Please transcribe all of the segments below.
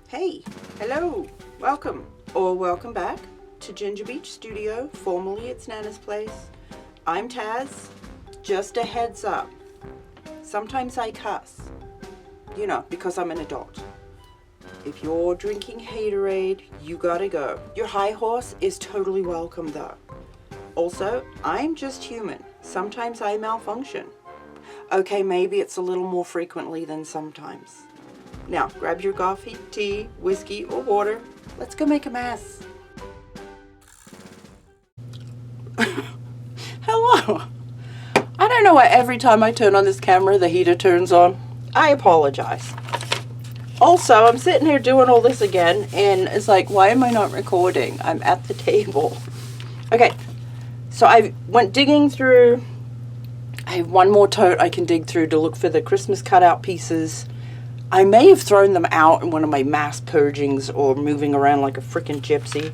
Hey, hello, welcome or welcome back to Ginger Beach Studio, formerly it's Nana's Place. I'm Taz. Just a heads up, sometimes I cuss, you know, because I'm an adult. If you're drinking haterade, you gotta go. Your high horse is totally welcome though. Also, I'm just human. Sometimes I malfunction. Okay, maybe it's a little more frequently than sometimes. Now, grab your coffee, tea, whiskey, or water. Let's go make a mess. Hello. I don't know why every time I turn on this camera, the heater turns on. I apologize. Also, I'm sitting here doing all this again, and it's like, why am I not recording? I'm at the table. Okay, so I went digging through. I have one more tote I can dig through to look for the Christmas cutout pieces. I may have thrown them out in one of my mass purgings or moving around like a freaking gypsy.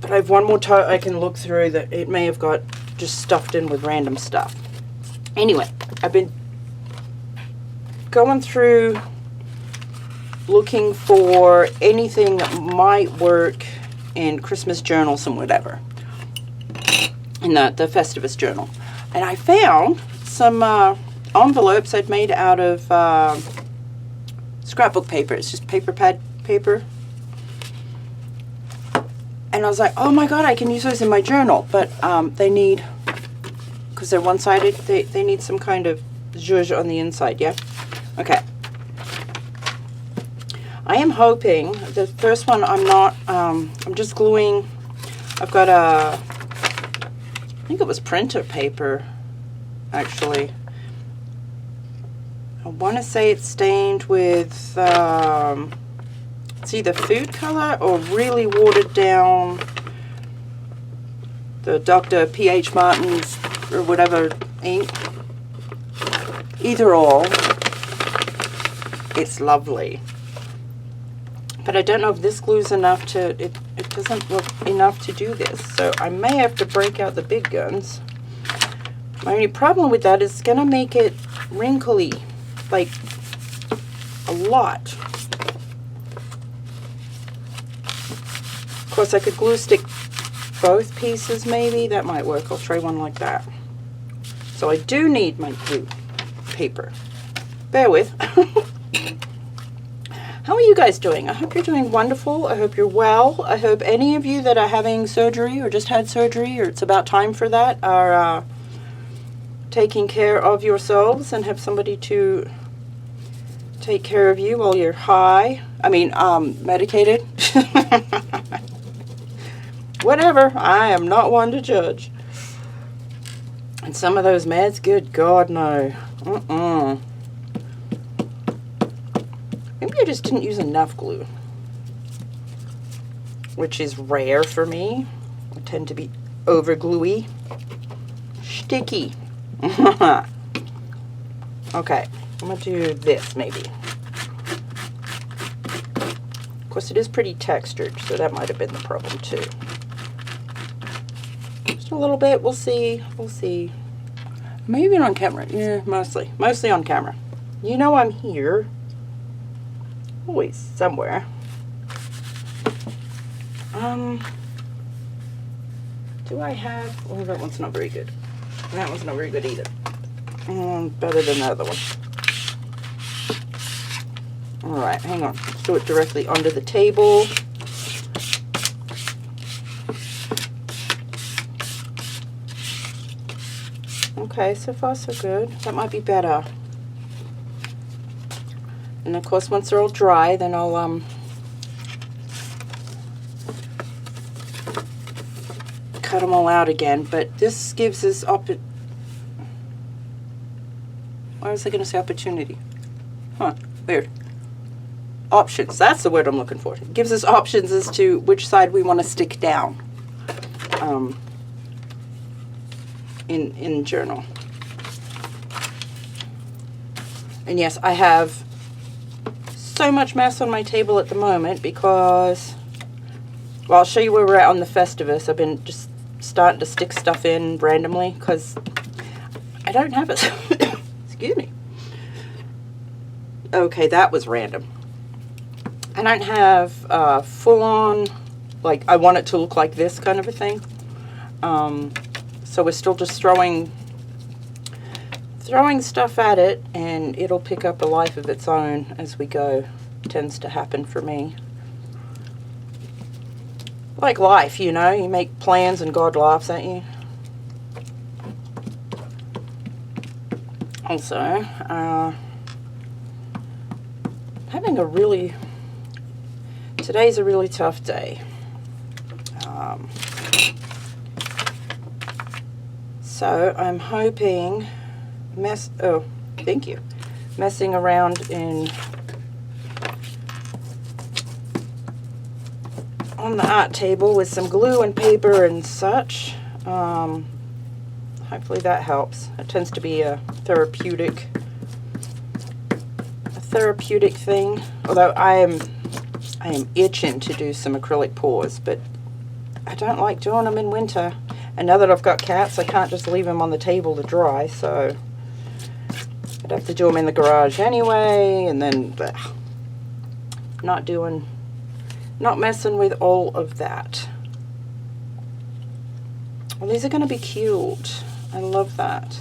But I have one more tote I can look through that it may have got just stuffed in with random stuff. Anyway, I've been going through looking for anything that might work in Christmas journals and whatever. In the Festivus journal. And I found some envelopes I'd made out of scrapbook paper. It's just paper pad paper. And I was like, oh my god, I can use those in my journal. But they need, because they're one-sided, they need some kind of zhuzh on the inside, yeah? Okay. I am hoping, the first one I'm not, I'm just gluing, I've got I think it was printer paper, actually. I want to say it's stained with, it's either food color or really watered down, the Dr. P.H. Martin's or whatever ink. Either or, it's lovely. But I don't know if this glue's enough to, it doesn't look enough to do this. So I may have to break out the big guns. My only problem with that is it's going to make it wrinkly. Like, a lot. Of course, I could glue stick both pieces, maybe. That might work. I'll try one like that. So I do need my glue paper. Bear with. How are you guys doing? I hope you're doing wonderful. I hope you're well. I hope any of you that are having surgery or just had surgery or it's about time for that are taking care of yourselves and have somebody to take care of you while you're high. I mean, medicated. Whatever. I am not one to judge. And some of those meds, good God, no. Maybe I just didn't use enough glue, which is rare for me. I tend to be over gluey. Sticky. Okay, I'm going to do this maybe. Of course, it is pretty textured, so that might have been the problem too. Just a little bit, we'll see, we'll see. Maybe on camera, yeah, mostly on camera. You know I'm here. Always somewhere. Do I have, oh, that one's not very good. That one's not very good either. Better than the other one. Alright, hang on. Let's do it directly onto the table. Okay, so far so good. That might be better. And of course, once they're all dry, then I'll cut them all out again. But this gives us why was I going to say opportunity? Huh, weird. Options, that's the word I'm looking for. It gives us options as to which side we want to stick down in journal. And yes, I have so much mess on my table at the moment because, well, I'll show you where we're at on the Festivus. I've been just starting to stick stuff in randomly because I don't have it. Excuse me. okay, that was random. I don't have full-on, like, I want it to look like this kind of a thing. So we're still just throwing stuff at it, and it'll pick up a life of its own as we go. Tends to happen for me. Like life, you know, you make plans and God laughs at you. Also, today's a really tough day. So I'm hoping, thank you, messing around on the art table with some glue and paper and such. Hopefully that helps. It tends to be a therapeutic thing. Although I am itching to do some acrylic pours, but I don't like doing them in winter. And now that I've got cats, I can't just leave them on the table to dry, so I'd have to do them in the garage anyway, and then not messing with all of that. Well, these are going to be cute. I love that.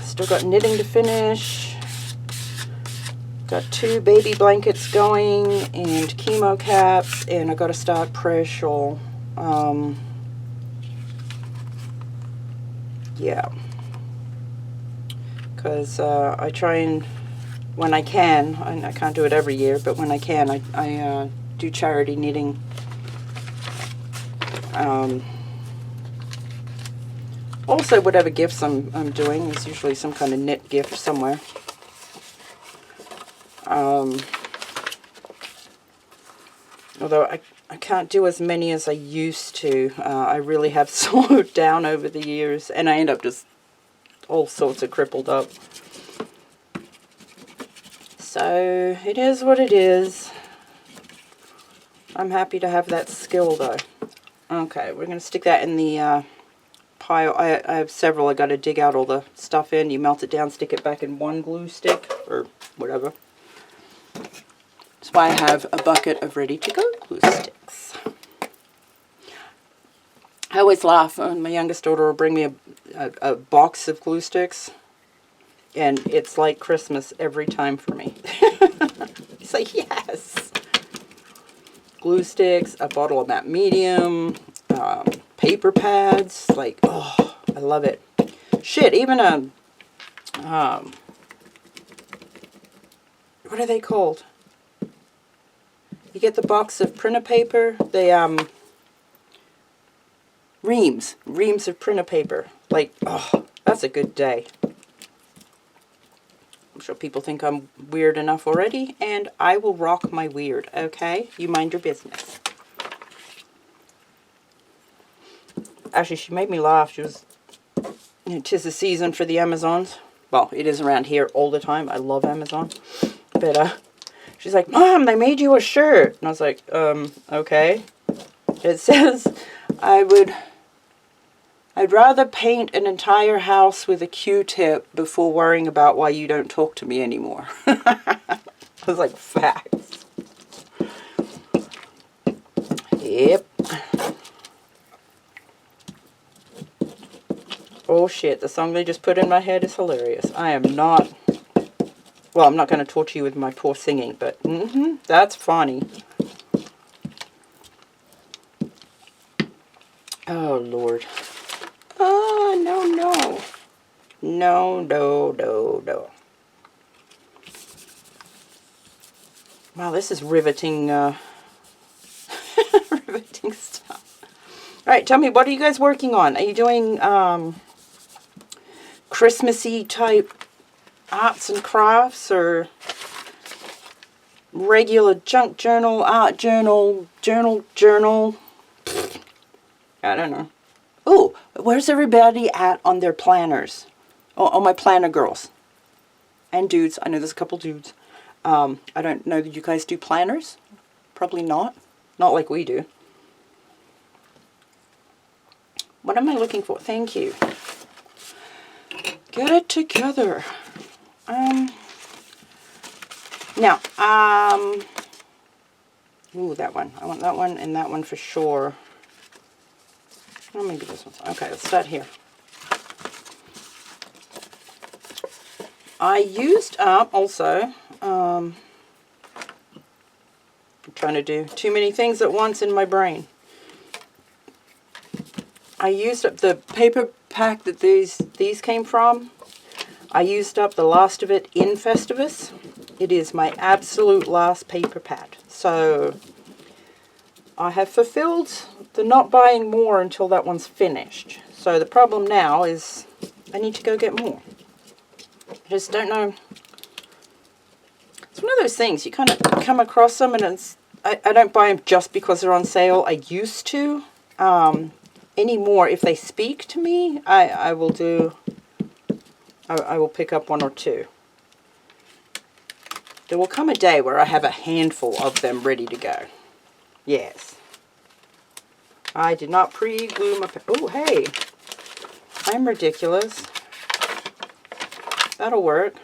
Still got knitting to finish. Got 2 baby blankets going and chemo caps, and I got to start prayer shawl. Yeah. Because I try and, when I can, I can't do it every year, but when I can, I do charity knitting. Also, whatever gifts I'm doing, there's usually some kind of knit gift somewhere. Although I can't do as many as I used to. I really have slowed down over the years, and I end up just all sorts of crippled up. So it is what it is. I'm happy to have that skill though. Okay, we're going to stick that in the pile. I have several. I got to dig out all the stuff in. You melt it down, stick it back in one glue stick or whatever. That's why I have a bucket of ready-to-go glue sticks. I always laugh when my youngest daughter will bring me a box of glue sticks, and it's like Christmas every time for me. It's like, yes! Glue sticks, a bottle of matte medium, paper pads, like, oh, I love it. Shit, even what are they called? You get the box of printer paper, the reams of printer paper. Like, oh, that's a good day. I'm sure people think I'm weird enough already, and I will rock my weird, okay? You mind your business. Actually, she made me laugh. She was, you know, 'tis the season for the Amazons. Well, it is around here all the time. I love Amazon. But, she's like, Mom, they made you a shirt. And I was like, okay. It says, I'd rather paint an entire house with a Q-tip before worrying about why you don't talk to me anymore. I was like, facts. Yep. Oh shit, the song they just put in my head is hilarious. I am not... Well, I'm not going to torture you with my poor singing, but that's funny. Oh, Lord. Oh, no, no. No, no, no, no. Wow, this is riveting, riveting stuff. Alright, tell me, what are you guys working on? Are you doing, Christmassy type arts and crafts, or regular junk journal, art journal, journal? I don't know. Oh, where's everybody at on their planners? Oh, my planner girls. And dudes. I know there's a couple dudes. I don't know that you guys do planners. Probably not. Not like we do. What am I looking for? Thank you. Get it together. Now, ooh, that one. I want that one and that one for sure. Oh, maybe this one's, okay, let's start here. I used up also, I'm trying to do too many things at once in my brain. I used up the paper pack that these came from. I used up the last of it in Festivus. It is my absolute last paper pad. So I have fulfilled the not buying more until that one's finished. So the problem now is I need to go get more. I just don't know. It's one of those things, you kind of come across them and it's, I don't buy them just because they're on sale. I used to. Anymore, if they speak to me, I will pick up one or two. There will come a day where I have a handful of them ready to go. Yes. I did not pre-glue my... Oh, hey. I'm ridiculous. That'll work.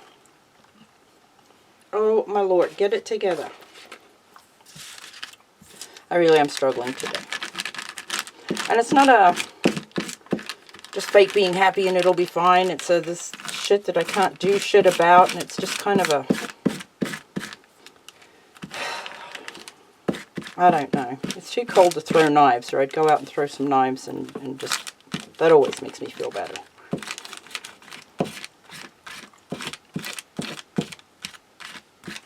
Oh, my Lord. Get it together. I really am struggling today. And it's not a just fake being happy and it'll be fine. It's this shit that I can't do shit about, and it's just kind of a... I don't know. It's too cold to throw knives, or I'd go out and throw some knives and just... That always makes me feel better.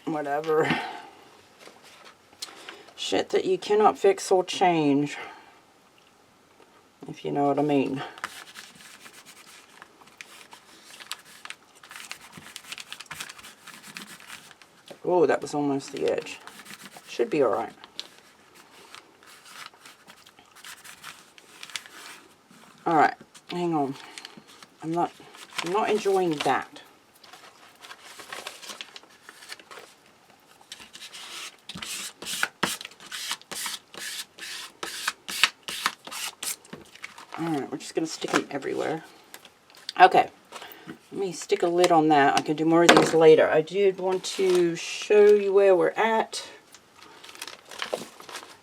Whatever. Shit that you cannot fix or change. If you know what I mean. Oh, that was almost the edge. Should be alright. Alright, hang on. I'm not enjoying that. Alright, we're just going to stick them everywhere. Okay, let me stick a lid on that. I can do more of these later. I did want to show you where we're at.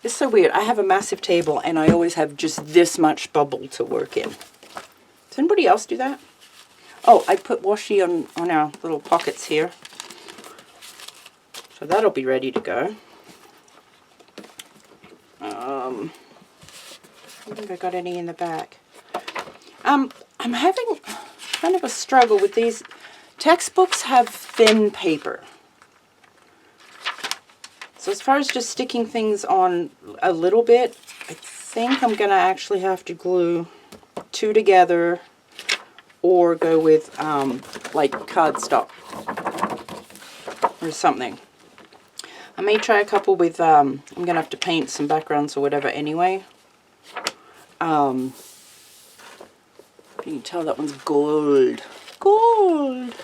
It's so weird. I have a massive table and I always have just this much bubble to work in. Does anybody else do that? Oh, I put washi on our little pockets here. So that'll be ready to go. I don't think I got any in the back. I'm having kind of a struggle with these. Textbooks have thin paper. So as far as just sticking things on a little bit, I think I'm going to actually have to glue two together or go with like cardstock or something. I may try a couple with, I'm going to have to paint some backgrounds or whatever anyway. You can tell that one's gold. Gold!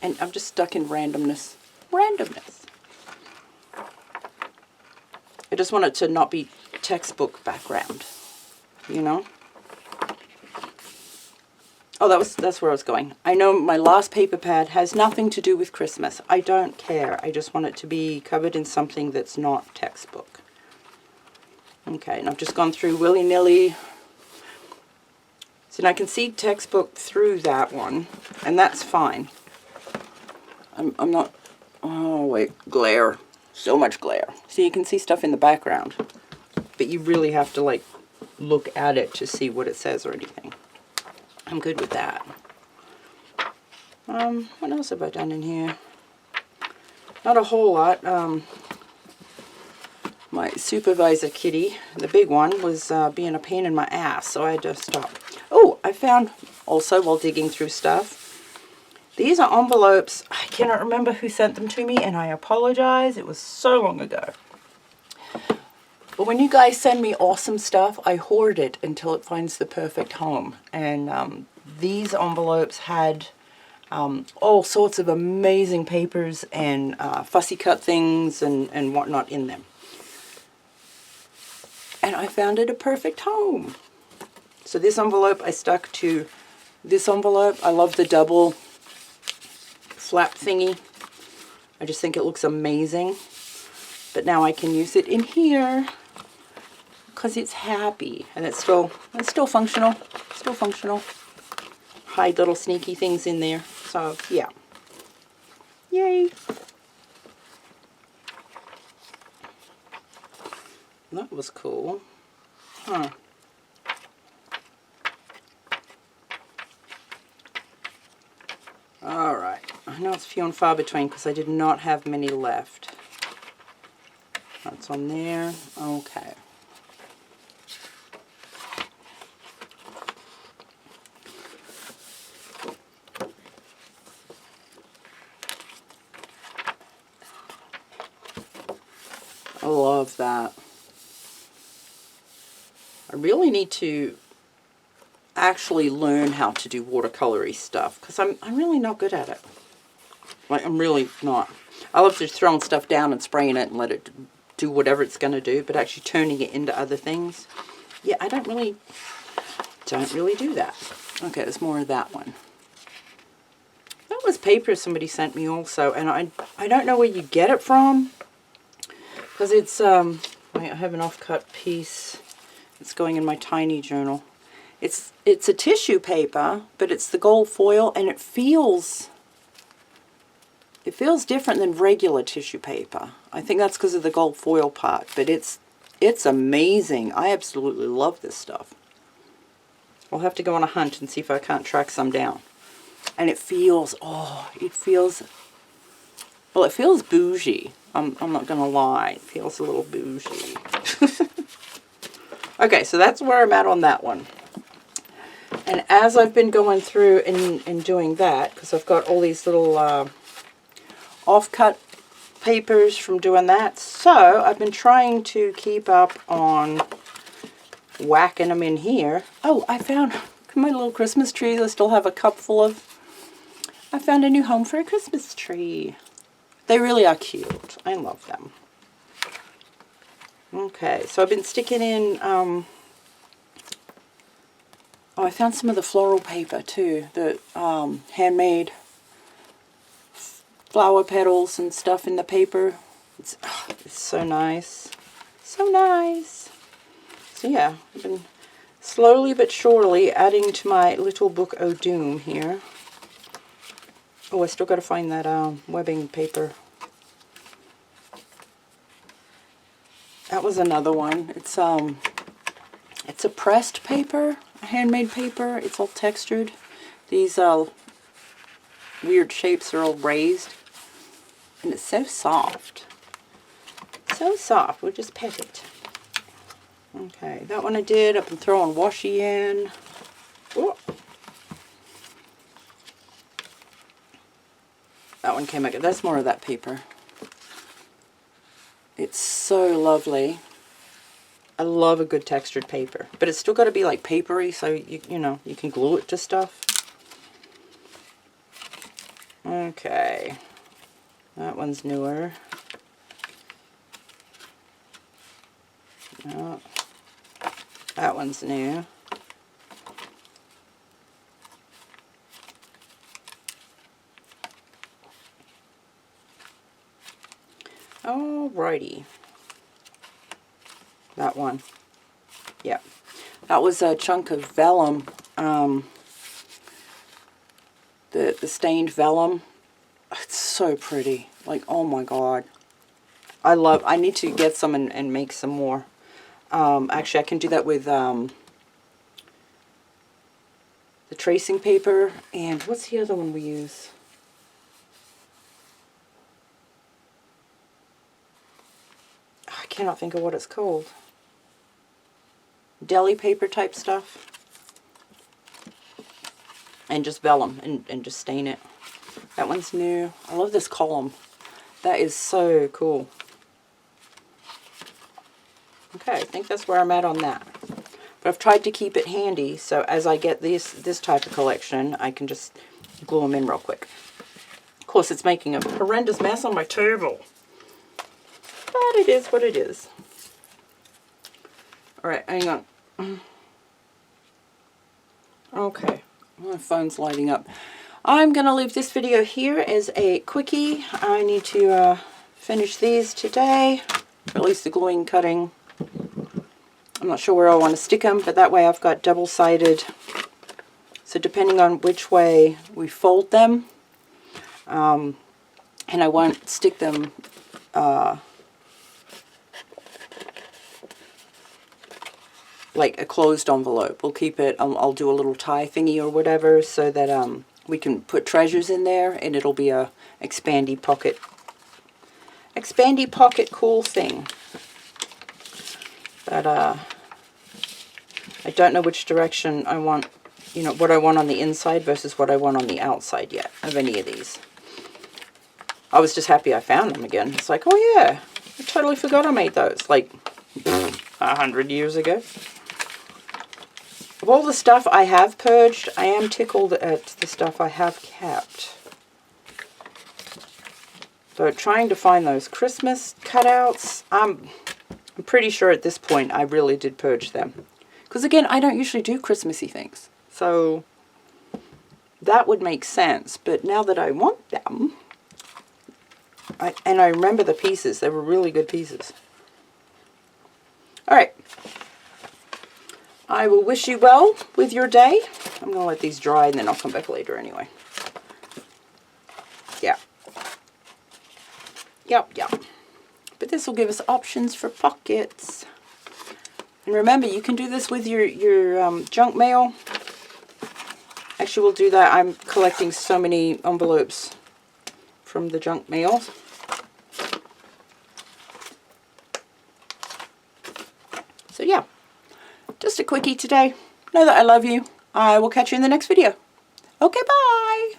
And I'm just stuck in randomness. Randomness. I just want it to not be textbook background, you know? Oh, that's where I was going. I know my last paper pad has nothing to do with Christmas. I don't care. I just want it to be covered in something that's not textbook. Okay, and I've just gone through willy-nilly. So now I can see textbook through that one, and that's fine. I'm not... Oh, wait. Glare. So much glare. So you can see stuff in the background. But you really have to, like, look at it to see what it says or anything. I'm good with that. What else have I done in here? Not a whole lot. My supervisor kitty, the big one, was being a pain in my ass, so I had to stop. Oh, I found, also while digging through stuff, these are envelopes. I cannot remember who sent them to me, and I apologize. It was so long ago. But when you guys send me awesome stuff, I hoard it until it finds the perfect home. And these envelopes had all sorts of amazing papers and fussy cut things and whatnot in them. And I found it a perfect home. So this envelope I stuck to this envelope. I love the double flap thingy. I just think it looks amazing. But now I can use it in here because it's happy and it's still functional. Still functional. Hide little sneaky things in there. So yeah. Yay. That was cool. Huh. Alright. I know it's few and far between because I did not have many left. That's on there. Okay. I love that. I really need to actually learn how to do watercolory stuff because I'm really not good at it. Like, I'm really not. I love just throwing stuff down and spraying it and let it do whatever it's going to do, but actually turning it into other things, yeah, I don't really do that. Okay, there's more of that one. That was paper somebody sent me also, and I don't know where you get it from because it's I have an offcut piece. It's going in my tiny journal. It's a tissue paper, but it's the gold foil, and it feels different than regular tissue paper. I think that's because of the gold foil part, but it's amazing. I absolutely love this stuff. I'll have to go on a hunt and see if I can't track some down. And it feels, well, it feels bougie. I'm not gonna lie, it feels a little bougie. Okay, so that's where I'm at on that one. And as I've been going through and doing that, because I've got all these little offcut papers from doing that, so I've been trying to keep up on whacking them in here. Oh, I found my little Christmas trees. I still have a cup full of. I found a new home for a Christmas tree. They really are cute. I love them. Okay, so I've been sticking in, oh, I found some of the floral paper too, the handmade flower petals and stuff in the paper. It's so nice. So nice. So yeah, I've been slowly but surely adding to my little book o' doom here. Oh, I still got to find that webbing paper. That was another one. It's a pressed paper, a handmade paper. It's all textured. These weird shapes are all raised. And it's so soft. So soft. We'll just pet it. Okay, that one I did. I've been throwing washi in. Oh. That one came out good. That's more of that paper. It's so lovely. I love a good textured paper. But it's still got to be like papery, so you know, you can glue it to stuff. Okay. That one's newer. No. That one's new. Alrighty. That one. Yep. That was a chunk of vellum. The stained vellum. It's so pretty. Like, oh my god. I need to get some and make some more. Actually, I can do that with the tracing paper. And what's the other one we use? I cannot think of what it's called. Deli paper type stuff. And just vellum and just stain it. That one's new. I love this column. That is so cool. Okay, I think that's where I'm at on that. But I've tried to keep it handy, so as I get this type of collection, I can just glue them in real quick. Of course, it's making a horrendous mess on my table. But it is what it is. Alright, hang on. Okay, my phone's lighting up. I'm going to leave this video here as a quickie. I need to finish these today, or at least the gluing cutting. I'm not sure where I want to stick them, but that way I've got double-sided. So depending on which way we fold them, and I won't stick them like a closed envelope. We'll keep it, I'll do a little tie thingy or whatever so that we can put treasures in there and it'll be a expandy pocket cool thing. But I don't know which direction I want, you know, what I want on the inside versus what I want on the outside yet of any of these. I was just happy I found them again. It's like, oh yeah, I totally forgot I made those, like 100 years ago. Of all the stuff I have purged, I am tickled at the stuff I have kept. So trying to find those Christmas cutouts, I'm pretty sure at this point I really did purge them. Because again, I don't usually do Christmassy things. So that would make sense. But now that I want them, and I remember the pieces, they were really good pieces. Alright. I will wish you well with your day. I'm going to let these dry and then I'll come back later anyway. Yeah. Yep. But this will give us options for pockets. And remember, you can do this with your junk mail. Actually, we'll do that. I'm collecting so many envelopes from the junk mail. So yeah. Just a quickie today. Know that I love you. I will catch you in the next video. Okay, bye!